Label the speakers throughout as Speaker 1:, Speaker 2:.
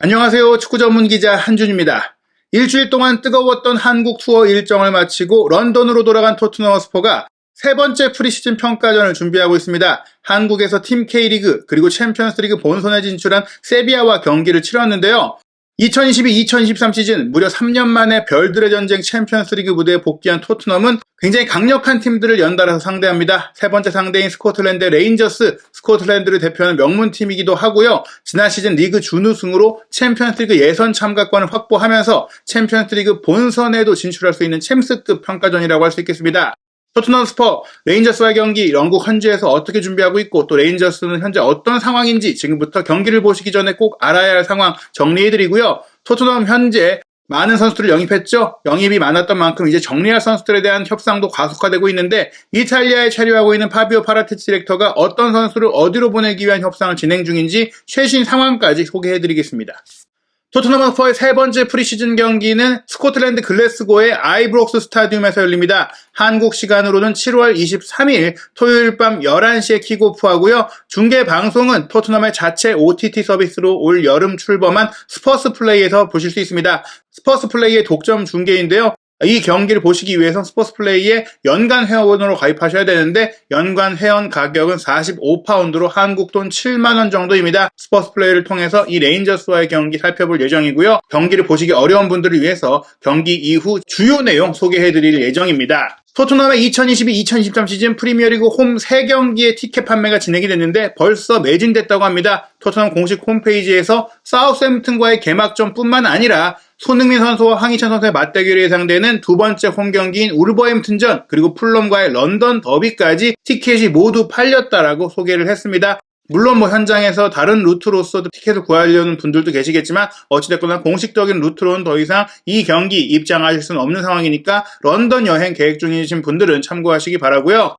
Speaker 1: 안녕하세요. 축구 전문 기자 한준입니다. 일주일 동안 뜨거웠던 한국 투어 일정을 마치고 런던으로 돌아간 토트넘 허스퍼가 세 번째 프리시즌 평가전을 준비하고 있습니다. 한국에서 팀 K리그 그리고 챔피언스리그 본선에 진출한 세비야와 경기를 치렀는데요. 2022-2023 시즌 무려 3년 만에 별들의 전쟁 챔피언스리그 무대에 복귀한 토트넘은 굉장히 강력한 팀들을 연달아서 상대합니다. 세 번째 상대인 스코틀랜드 레인저스, 스코틀랜드를 대표하는 명문팀이기도 하고요. 지난 시즌 리그 준우승으로 챔피언스리그 예선 참가권을 확보하면서 챔피언스리그 본선에도 진출할 수 있는 챔스급 평가전이라고 할 수 있겠습니다. 토트넘 스퍼, 레인저스와의 경기 영국 현지에서 어떻게 준비하고 있고 또 레인저스는 현재 어떤 상황인지 지금부터 경기를 보시기 전에 꼭 알아야 할 상황 정리해드리고요. 토트넘 현재 많은 선수들을 영입했죠. 영입이 많았던 만큼 이제 정리할 선수들에 대한 협상도 가속화되고 있는데 이탈리아에 체류하고 있는 파비오 파라티치 디렉터가 어떤 선수를 어디로 보내기 위한 협상을 진행 중인지 최신 상황까지 소개해드리겠습니다. 토트넘 허스퍼의 세 번째 프리시즌 경기는 스코틀랜드 글래스고의 아이브록스 스타디움에서 열립니다. 한국 시간으로는 7월 23일 토요일 밤 11시에 킥오프하고요. 중계 방송은 토트넘의 자체 OTT 서비스로 올 여름 출범한 스퍼스 플레이에서 보실 수 있습니다. 스퍼스 플레이의 독점 중계인데요. 이 경기를 보시기 위해서 스포츠 플레이에 연간 회원으로 가입하셔야 되는데 연간 회원 가격은 45파운드로 한국 돈 7만원 정도입니다. 스포츠 플레이를 통해서 이 레인저스와의 경기 살펴볼 예정이고요. 경기를 보시기 어려운 분들을 위해서 경기 이후 주요 내용 소개해드릴 예정입니다. 토트넘의 2022-2023 시즌 프리미어리그 홈 3경기의 티켓 판매가 진행이 됐는데 벌써 매진됐다고 합니다. 토트넘 공식 홈페이지에서 사우스햄튼과의 개막전뿐만 아니라 손흥민 선수와 황희찬 선수의 맞대결이 예상되는 두 번째 홈 경기인 울버햄튼전 그리고 풀럼과의 런던 더비까지 티켓이 모두 팔렸다라고 소개를 했습니다. 물론 현장에서 다른 루트로서도 티켓을 구하려는 분들도 계시겠지만 어찌됐거나 공식적인 루트로는 더 이상 이 경기 입장하실 수는 없는 상황이니까 런던 여행 계획 중이신 분들은 참고하시기 바라고요.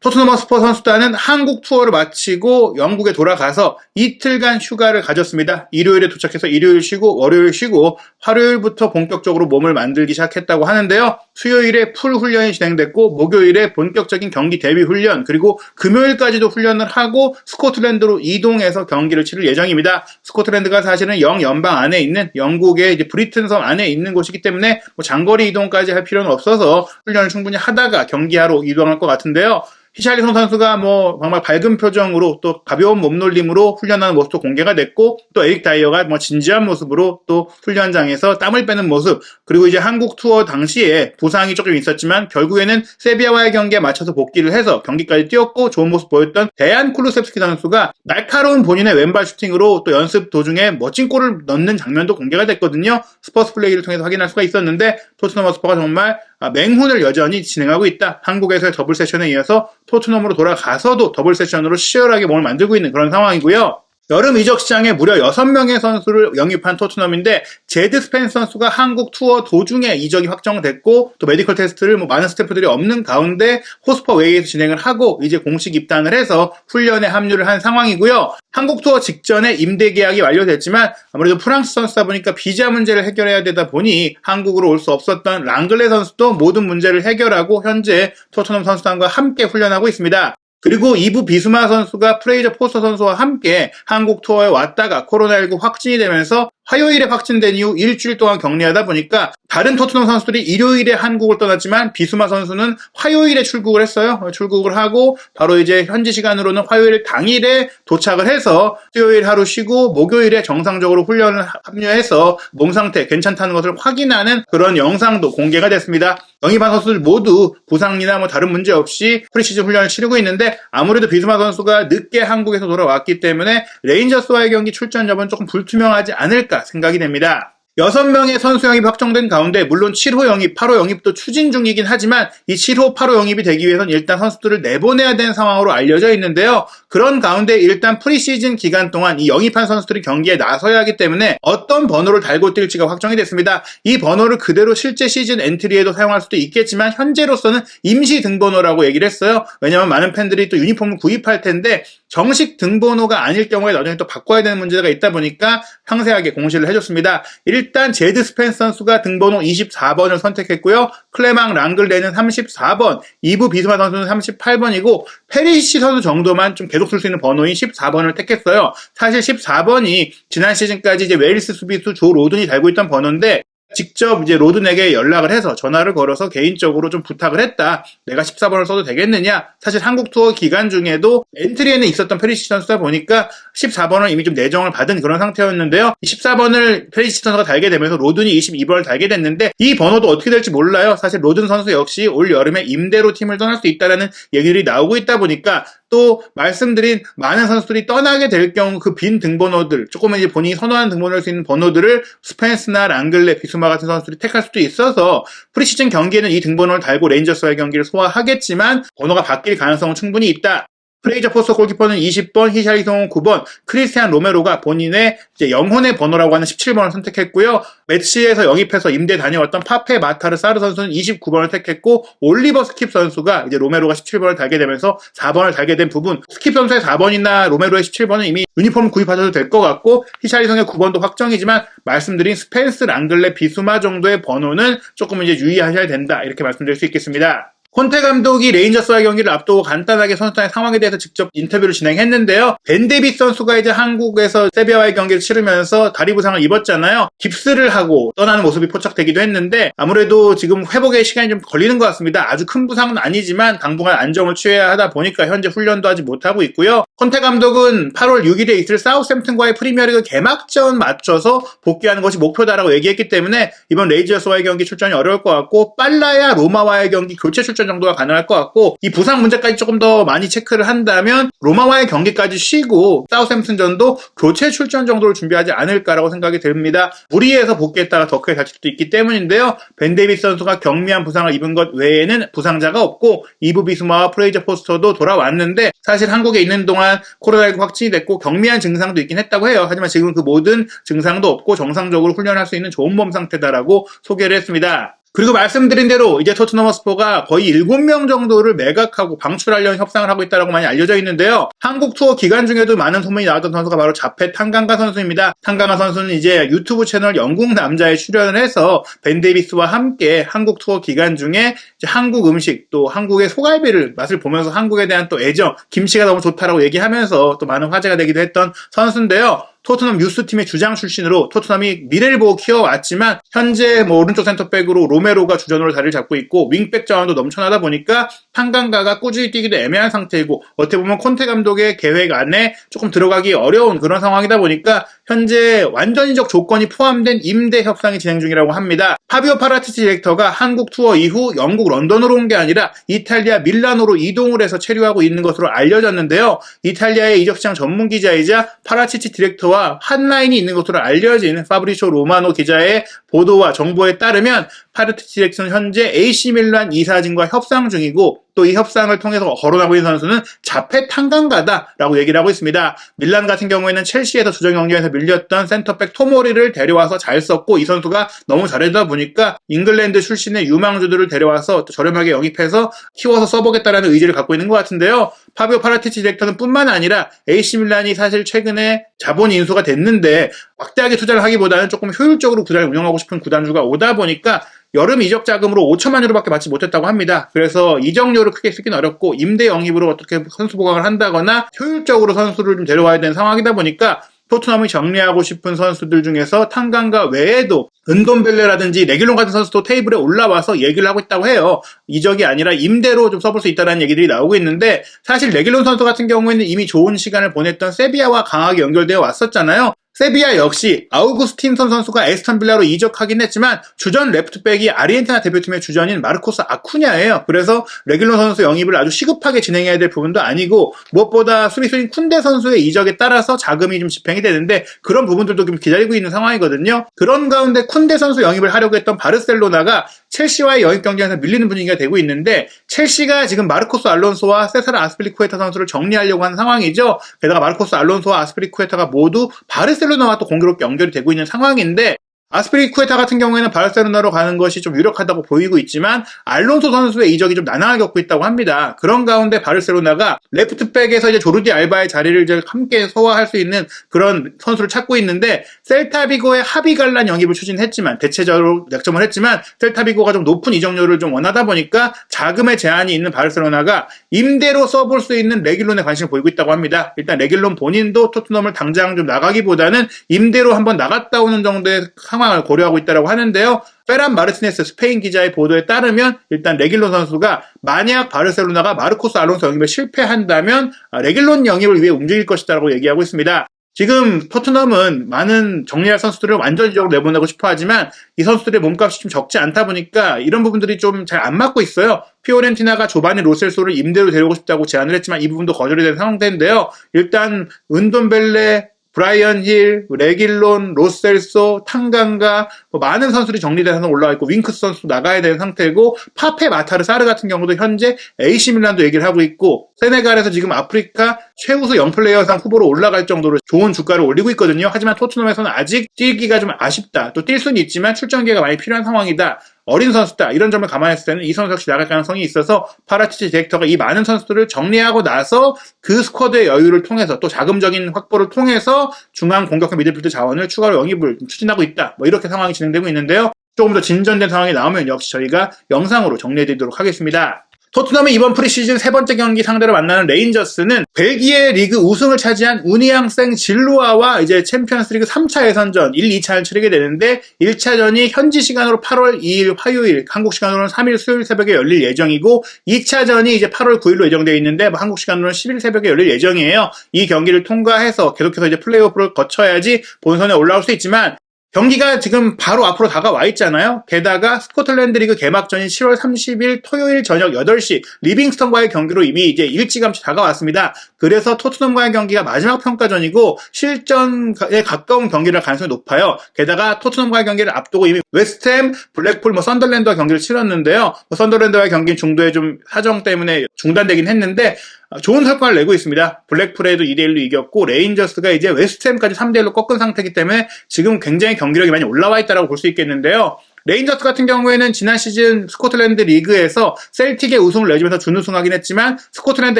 Speaker 1: 토트넘 허스퍼 선수단은 한국 투어를 마치고 영국에 돌아가서 이틀간 휴가를 가졌습니다. 일요일에 도착해서 일요일 쉬고 월요일 쉬고 화요일부터 본격적으로 몸을 만들기 시작했다고 하는데요. 수요일에 풀 훈련이 진행됐고 목요일에 본격적인 경기 대비 훈련 그리고 금요일까지도 훈련을 하고 스코틀랜드로 이동해서 경기를 치를 예정입니다. 스코틀랜드가 사실은 영연방 안에 있는 영국의 이제 브리튼 섬 안에 있는 곳이기 때문에 장거리 이동까지 할 필요는 없어서 훈련을 충분히 하다가 경기하러 이동할 것 같은데요. 히샬리송 선수가 정말 밝은 표정으로 또 가벼운 몸놀림으로 훈련하는 모습도 공개가 됐고 또 에릭 다이어가 진지한 모습으로 또 훈련장에서 땀을 빼는 모습 그리고 이제 한국 투어 당시에 부상이 조금 있었지만 결국에는 세비야와의 경기에 맞춰서 복귀를 해서 경기까지 뛰었고 좋은 모습 보였던 데얀 쿨루셉스키 선수가 날카로운 본인의 왼발 슈팅으로 또 연습 도중에 멋진 골을 넣는 장면도 공개가 됐거든요. 스퍼스 플레이를 통해서 확인할 수가 있었는데 토트넘 허스퍼가 정말 맹훈을 여전히 진행하고 있다. 한국에서의 더블 세션에 이어서 토트넘으로 돌아가서도 더블 세션으로 치열하게 몸을 만들고 있는 그런 상황이고요. 여름 이적 시장에 무려 6명의 선수를 영입한 토트넘인데 제드 스펜스 선수가 한국 투어 도중에 이적이 확정됐고 또 메디컬 테스트를 많은 스태프들이 없는 가운데 호스퍼 웨이에서 진행을 하고 이제 공식 입단을 해서 훈련에 합류를 한 상황이고요. 한국 투어 직전에 임대 계약이 완료됐지만 아무래도 프랑스 선수다 보니까 비자 문제를 해결해야 되다 보니 한국으로 올 수 없었던 랑글레 선수도 모든 문제를 해결하고 현재 토트넘 선수단과 함께 훈련하고 있습니다. 그리고 이부 비수마 선수가 프레이저 포스터 선수와 함께 한국 투어에 왔다가 코로나19 확진이 되면서 화요일에 확진된 이후 일주일 동안 격리하다 보니까 다른 토트넘 선수들이 일요일에 한국을 떠났지만 비수마 선수는 화요일에 출국을 했어요. 출국을 하고 바로 이제 현지 시간으로는 화요일 당일에 도착을 해서 수요일 하루 쉬고 목요일에 정상적으로 훈련을 합류해서 몸 상태 괜찮다는 것을 확인하는 그런 영상도 공개가 됐습니다. 영입한 선수들 모두 부상이나 다른 문제 없이 프리시즌 훈련을 치르고 있는데 아무래도 비수마 선수가 늦게 한국에서 돌아왔기 때문에 레인저스와의 경기 출전 여부는 조금 불투명하지 않을까 생각이 됩니다. 6명의 선수 영입이 확정된 가운데 물론 7호 영입, 8호 영입도 추진 중이긴 하지만 이 7호, 8호 영입이 되기 위해서는 일단 선수들을 내보내야 되는 상황으로 알려져 있는데요. 그런 가운데 일단 프리시즌 기간 동안 이 영입한 선수들이 경기에 나서야 하기 때문에 어떤 번호를 달고 뛸지가 확정이 됐습니다. 이 번호를 그대로 실제 시즌 엔트리에도 사용할 수도 있겠지만 현재로서는 임시 등번호라고 얘기를 했어요. 왜냐하면 많은 팬들이 또 유니폼을 구입할 텐데 정식 등번호가 아닐 경우에 나중에 또 바꿔야 되는 문제가 있다 보니까 상세하게 공시를 해줬습니다. 일단 제드 스펜스 선수가 등번호 24번을 선택했고요. 클레망 랑글레는 34번, 이브 비스마 선수는 38번이고 페리시 선수 정도만 좀 계속 쓸 수 있는 번호인 14번을 택했어요. 사실 14번이 지난 시즌까지 이제 웨일스 수비수 조 로든이 달고 있던 번호인데 직접 이제 로든에게 연락을 해서 전화를 걸어서 개인적으로 좀 부탁을 했다. 내가 14번을 써도 되겠느냐? 사실 한국 투어 기간 중에도 엔트리에는 있었던 페리시 선수다 보니까 14번을 이미 좀 내정을 받은 그런 상태였는데요. 14번을 페리시 선수가 달게 되면서 로든이 22번을 달게 됐는데 이 번호도 어떻게 될지 몰라요. 사실 로든 선수 역시 올 여름에 임대로 팀을 떠날 수 있다는 얘기들이 나오고 있다 보니까 또 말씀드린 많은 선수들이 떠나게 될 경우 그 빈 등번호들, 조금은 이제 본인이 선호하는 등번호를 수 있는 번호들을 스펜스나 랑글레, 비수마 같은 선수들이 택할 수도 있어서 프리시즌 경기에는 이 등번호를 달고 레인저스와의 경기를 소화하겠지만 번호가 바뀔 가능성은 충분히 있다. 프레이저 포스터 골키퍼는 20번, 히샬리송은 9번, 크리스티안 로메로가 본인의 이제 영혼의 번호라고 하는 17번을 선택했고요. 매치에서 영입해서 임대 다녀왔던 파페 마타르 사르 선수는 29번을 택했고 올리버 스킵 선수가 이제 로메로가 17번을 달게 되면서 4번을 달게 된 부분, 스킵 선수의 4번이나 로메로의 17번은 이미 유니폼 구입하셔도 될 것 같고 히샬리송의 9번도 확정이지만 말씀드린 스펜스, 랑글레, 비수마 정도의 번호는 조금 이제 유의하셔야 된다 이렇게 말씀드릴 수 있겠습니다. 콘테 감독이 레인저스와의 경기를 앞두고 간단하게 선수단의 상황에 대해서 직접 인터뷰를 진행했는데요. 벤 데이비스 선수가 이제 한국에서 세비야와의 경기를 치르면서 다리 부상을 입었잖아요. 깁스를 하고 떠나는 모습이 포착되기도 했는데 아무래도 지금 회복에 시간이 좀 걸리는 것 같습니다. 아주 큰 부상은 아니지만 당분간 안정을 취해야 하다 보니까 현재 훈련도 하지 못하고 있고요. 콘테 감독은 8월 6일에 있을 사우스햄튼과의 프리미어리그 개막전 맞춰서 복귀하는 것이 목표다라고 얘기했기 때문에 이번 레인저스와의 경기 출전이 어려울 것 같고 빨라야 로마와의 경기 교체 출전 정도가 가능할 것 같고 이 부상 문제까지 조금 더 많이 체크를 한다면 로마와의 경기까지 쉬고 사우샘튼전도 교체 출전 정도를 준비하지 않을까라고 생각이 듭니다. 무리해서 복귀했다가 더 크게 다칠 수도 있기 때문인데요. 벤 데이비스 선수가 경미한 부상을 입은 것 외에는 부상자가 없고 이브 비스마와 프레이저 포스터도 돌아왔는데 사실 한국에 있는 동안 코로나19 확진이 됐고 경미한 증상도 있긴 했다고 해요. 하지만 지금 그 모든 증상도 없고 정상적으로 훈련할 수 있는 좋은 몸 상태다라고 소개를 했습니다. 그리고 말씀드린 대로 이제 토트넘 허스퍼가 거의 7명 정도를 매각하고 방출하려는 협상을 하고 있다고 많이 알려져 있는데요. 한국 투어 기간 중에도 많은 소문이 나왔던 선수가 바로 자페 탕강가 선수입니다. 탕강가 선수는 이제 유튜브 채널 영국 남자에 출연을 해서 벤 데이비스와 함께 한국 투어 기간 중에 이제 한국 음식 또 한국의 소갈비를 맛을 보면서 한국에 대한 또 애정, 김치가 너무 좋다라고 얘기하면서 또 많은 화제가 되기도 했던 선수인데요. 토트넘 유스팀의 주장 출신으로 토트넘이 미래를 보고 키워왔지만 현재 오른쪽 센터백으로 로메로가 주전으로 자리를 잡고 있고 윙백 자원도 넘쳐나다 보니까 탕강가가 꾸준히 뛰기도 애매한 상태이고 어떻게 보면 콘테 감독의 계획 안에 조금 들어가기 어려운 그런 상황이다 보니까 현재 완전히적 조건이 포함된 임대 협상이 진행 중이라고 합니다. 파비오 파라티치 디렉터가 한국 투어 이후 영국 런던으로 온 게 아니라 이탈리아 밀라노로 이동을 해서 체류하고 있는 것으로 알려졌는데요. 이탈리아의 이적시장 전문기자이자 파라티치 디렉터와 한 라인이 있는 것으로 알려진 파브리쇼 로마노 기자의 보도와 정보에 따르면 파라티치 디렉터는 현재 AC 밀란 이사진과 협상 중이고 또 이 협상을 통해서 거론하고 있는 선수는 자페 탕강가다라고 얘기를 하고 있습니다. 밀란 같은 경우에는 첼시에서 주전 경기에서 밀렸던 센터백 토모리를 데려와서 잘 썼고 이 선수가 너무 잘하다 보니까 잉글랜드 출신의 유망주들을 데려와서 저렴하게 영입해서 키워서 써보겠다라는 의지를 갖고 있는 것 같은데요. 파비오 파라티치 디렉터는 뿐만 아니라 AC 밀란이 사실 최근에 자본 인수가 됐는데 막대하게 투자를 하기보다는 조금 효율적으로 구단을 운영하고 싶은 구단주가 오다 보니까 여름 이적 자금으로 5천만 유로밖에 받지 못했다고 합니다. 그래서 이적료를 크게 쓰긴 어렵고 임대 영입으로 어떻게 선수 보강을 한다거나 효율적으로 선수를 좀 데려와야 되는 상황이다 보니까 토트넘이 정리하고 싶은 선수들 중에서 탕강가 외에도 은돈벨레라든지 레길론 같은 선수도 테이블에 올라와서 얘기를 하고 있다고 해요. 이적이 아니라 임대로 좀 써볼 수 있다는 얘기들이 나오고 있는데 사실 레길론 선수 같은 경우에는 이미 좋은 시간을 보냈던 세비야와 강하게 연결되어 왔었잖아요. 세비야 역시 아우구스틴손 선수가 에스턴 빌라로 이적하긴 했지만 주전 레프트백이 아르헨티나 대표팀의 주전인 마르코스 아쿠냐예요. 그래서 레길론 선수 영입을 아주 시급하게 진행해야 될 부분도 아니고 무엇보다 수비수인 쿤데 선수의 이적에 따라서 자금이 좀 집행이 되는데 그런 부분들도 좀 기다리고 있는 상황이거든요. 그런 가운데 쿤데 선수 영입을 하려고 했던 바르셀로나가 첼시와의 영입 경쟁에서 밀리는 분위기가 되고 있는데 첼시가 지금 마르코스 알론소와 세사르 아스필리쿠에타 선수를 정리하려고 하는 상황이죠. 게다가 마르코스 알론소와 아스필리쿠에타가 모두 바르셀로나와 또 공교롭게 연결이 되고 있는 상황인데 아스피리쿠에타 같은 경우에는 바르셀로나로 가는 것이 좀 유력하다고 보이고 있지만 알론소 선수의 이적이 좀 난항을 겪고 있다고 합니다. 그런 가운데 바르셀로나가 레프트백에서 이제 조르디 알바의 자리를 이제 함께 소화할 수 있는 그런 선수를 찾고 있는데 셀타비고의 하비갈란 영입을 추진했지만 대체적으로 약점을 했지만 셀타비고가 좀 높은 이적료를 좀 원하다 보니까 자금의 제한이 있는 바르셀로나가 임대로 써볼 수 있는 레길론에 관심을 보이고 있다고 합니다. 일단 레길론 본인도 토트넘을 당장 좀 나가기보다는 임대로 한번 나갔다 오는 정도의 상황을 고려하고 있다고 하는데요. 페란 마르티네스 스페인 기자의 보도에 따르면 일단 레길론 선수가 만약 바르셀로나가 마르코스 알론소 영입에 실패한다면 레길론 영입을 위해 움직일 것이다라고 얘기하고 있습니다. 지금 토트넘은 많은 정리할 선수들을 완전적으로 내보내고 싶어 하지만 이 선수들의 몸값이 좀 적지 않다 보니까 이런 부분들이 좀 잘 안 맞고 있어요. 피오렌티나가 조바니 로셀소를 임대로 데려오고 싶다고 제안을 했지만 이 부분도 거절이 된 상황인데요. 일단 은돈벨레, 브라이언 힐, 레길론, 로셀소, 탕강가 많은 선수들이 정리돼서 올라와 있고 윙크스 선수도 나가야 되는 상태고 파페 마타르 사르 같은 경우도 현재 AC 밀란도 얘기를 하고 있고 세네갈에서 지금 아프리카 최우수 영플레이어상 후보로 올라갈 정도로 좋은 주가를 올리고 있거든요. 하지만 토트넘에서는 아직 뛰기가 좀 아쉽다. 또 뛸 수는 있지만 출전 기회가 많이 필요한 상황이다. 어린 선수다. 이런 점을 감안했을 때는 이 선수 역시 나갈 가능성이 있어서 파라티치 디렉터가 이 많은 선수들을 정리하고 나서 그 스쿼드의 여유를 통해서 또 자금적인 확보를 통해서 중앙 공격형 미드필드 자원을 추가로 영입을 추진하고 있다. 이렇게 상황이 진행되고 있는데요. 조금 더 진전된 상황이 나오면 역시 저희가 영상으로 정리해드리도록 하겠습니다. 토트넘이 이번 프리시즌 세 번째 경기 상대로 만나는 레인저스는 벨기에 리그 우승을 차지한 우니앙 생 질루아와 이제 챔피언스리그 3차 예선전 1, 2차를 치르게 되는데 1차전이 현지 시간으로 8월 2일 화요일, 한국 시간으로는 3일 수요일 새벽에 열릴 예정이고 2차전이 이제 8월 9일로 예정되어 있는데 한국 시간으로는 10일 새벽에 열릴 예정이에요. 이 경기를 통과해서 계속해서 이제 플레이오프를 거쳐야지 본선에 올라올 수 있지만 경기가 지금 바로 앞으로 다가와 있잖아요. 게다가 스코틀랜드 리그 개막전인 7월 30일 토요일 저녁 8시 리빙스턴과의 경기로 이미 이제 일찌감치 다가왔습니다. 그래서 토트넘과의 경기가 마지막 평가전이고 실전에 가까운 경기를 할 가능성이 높아요. 게다가 토트넘과의 경기를 앞두고 이미 웨스트햄, 블랙풀, 선더랜드와 경기를 치렀는데요. 선더랜드와의 경기는 중도에 좀 사정 때문에 중단되긴 했는데 좋은 성과를 내고 있습니다. 블랙풀에도 2대1로 이겼고 레인저스가 이제 웨스트햄까지 3대1로 꺾은 상태이기 때문에 지금 굉장히 경기력이 많이 올라와 있다고 볼 수 있겠는데요. 레인저스 같은 경우에는 지난 시즌 스코틀랜드 리그에서 셀틱의 우승을 내주면서 준우승하긴 했지만 스코틀랜드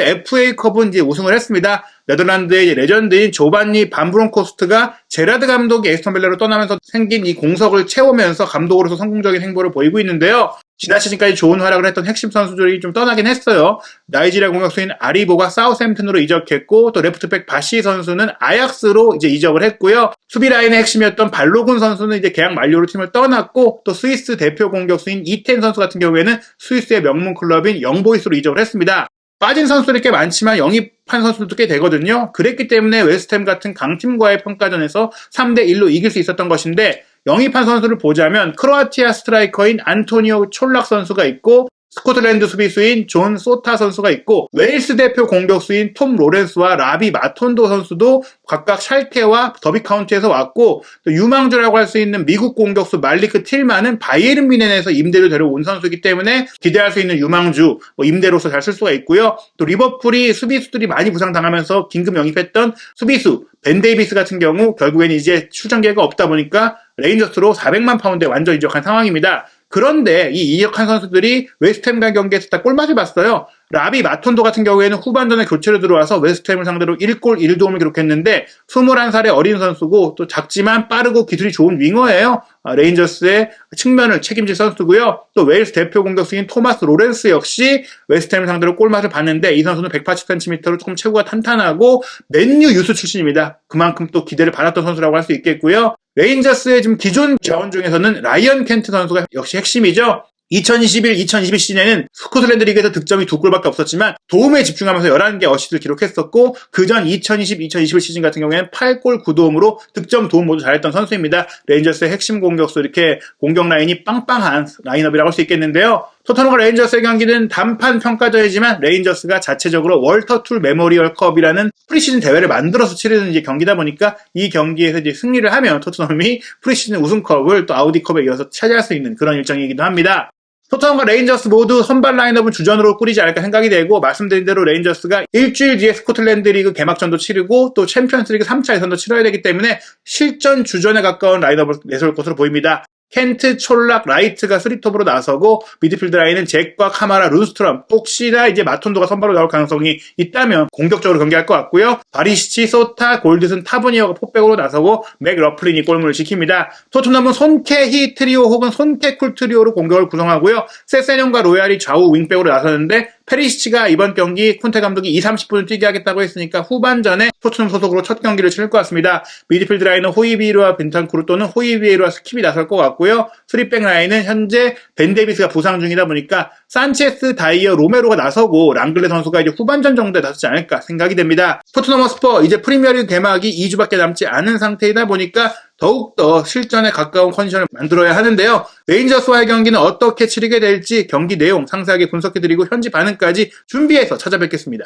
Speaker 1: FA컵은 이제 우승을 했습니다. 네덜란드의 레전드인 조반니 반브론코스트가 제라드 감독이 에스턴 빌라로 떠나면서 생긴 이 공석을 채우면서 감독으로서 성공적인 행보를 보이고 있는데요. 지난 시즌까지 좋은 활약을 했던 핵심 선수들이 좀 떠나긴 했어요. 나이지리아 공격수인 아리보가 사우샘튼으로 이적했고 또 레프트백 바시 선수는 아약스로 이제 이적을 했고요. 수비 라인의 핵심이었던 발로군 선수는 이제 계약 만료로 팀을 떠났고 또 스위스 대표 공격수인 이텐 선수 같은 경우에는 스위스의 명문 클럽인 영보이스로 이적을 했습니다. 빠진 선수들이 꽤 많지만 영입한 선수들도 꽤 되거든요. 그랬기 때문에 웨스트햄 같은 강팀과의 평가전에서 3대1로 이길 수 있었던 것인데 영입한 선수를 보자면 크로아티아 스트라이커인 안토니오 촐락 선수가 있고 스코틀랜드 수비수인 존 소타 선수가 있고 웨일스 대표 공격수인 톰 로렌스와 라비 마톤도 선수도 각각 샬케와 더비 카운티에서 왔고 또 유망주라고 할 수 있는 미국 공격수 말리크 틸만은 바이에른 뮌헨에서 임대로 데려온 선수이기 때문에 기대할 수 있는 유망주 임대로서 잘 쓸 수가 있고요. 또 리버풀이 수비수들이 많이 부상당하면서 긴급 영입했던 수비수 벤 데이비스 같은 경우 결국에는 이제 출전 기회가 없다 보니까 레인저스로 400만 파운드에 완전 이적한 상황입니다. 그런데 이 이적한 선수들이 웨스트햄과 경기에서 다 골맛을 봤어요. 라비 마톤도 같은 경우에는 후반전에 교체로 들어와서 웨스트햄을 상대로 1골 1도움을 기록했는데 21살의 어린 선수고 또 작지만 빠르고 기술이 좋은 윙어예요. 레인저스의 측면을 책임질 선수고요. 또 웨일스 대표 공격수인 토마스 로렌스 역시 웨스트햄을 상대로 골맛을 봤는데 이 선수는 180cm로 조금 체구가 탄탄하고 맨유 유스 출신입니다. 그만큼 또 기대를 받았던 선수라고 할 수 있겠고요. 레인저스의 지금 기존 자원 중에서는 라이언 켄트 선수가 역시 핵심이죠. 2021-2022 시즌에는 스코틀랜드 리그에서 득점이 2골밖에 없었지만 도움에 집중하면서 11개 어시스트를 기록했었고 그전 2020-2021 시즌 같은 경우에는 8골 9도움으로 득점 도움 모두 잘했던 선수입니다. 레인저스의 핵심 공격수 이렇게 공격 라인이 빵빵한 라인업이라고 할 수 있겠는데요. 토트넘과 레인저스의 경기는 단판 평가전이지만 레인저스가 자체적으로 월터툴 메모리얼 컵이라는 프리시즌 대회를 만들어서 치르는 이제 경기다 보니까 이 경기에서 이제 승리를 하면 토트넘이 프리시즌 우승컵을 또 아우디컵에 이어서 차지할 수 있는 그런 일정이기도 합니다. 토트넘과 레인저스 모두 선발 라인업은 주전으로 꾸리지 않을까 생각이 되고, 말씀드린 대로 레인저스가 일주일 뒤에 스코틀랜드 리그 개막전도 치르고 또 챔피언스 리그 3차 예선도 치러야 되기 때문에 실전 주전에 가까운 라인업을 내세울 것으로 보입니다. 켄트, 촐락, 라이트가 3톱으로 나서고 미드필드 라인은 잭과 카마라, 룬스트럼, 혹시나 이제 마톤도가 선발로 나올 가능성이 있다면 공격적으로 경기할 것 같고요. 바리시치, 소타, 골드슨, 타브니어가 포백으로 나서고 맥 러플린이 골문을 지킵니다. 토트넘은 손케히 트리오 혹은 손케쿨 트리오로 공격을 구성하고요. 세세뇽과 로얄이 좌우 윙백으로 나서는데 페리시치가 이번 경기 콘테 감독이 2-30분을 뛰게 하겠다고 했으니까 후반전에 토트넘 소속으로 첫 경기를 치를 것 같습니다. 미드필드 라인은 호이비에루와 벤탄쿠르 또는 호이비에루와 스킵이 나설 것 같고요. 3백 라인은 현재 벤 데이비스가 부상 중이다 보니까 산체스, 다이어, 로메로가 나서고 랑글레 선수가 이제 후반전 정도에 나서지 않을까 생각이 됩니다. 토트넘 허스퍼 이제 프리미어리그 개막이 2주밖에 남지 않은 상태이다 보니까 더욱더 실전에 가까운 컨디션을 만들어야 하는데요. 레인저스와의 경기는 어떻게 치르게 될지 경기 내용 상세하게 분석해드리고 현지 반응까지 준비해서 찾아뵙겠습니다.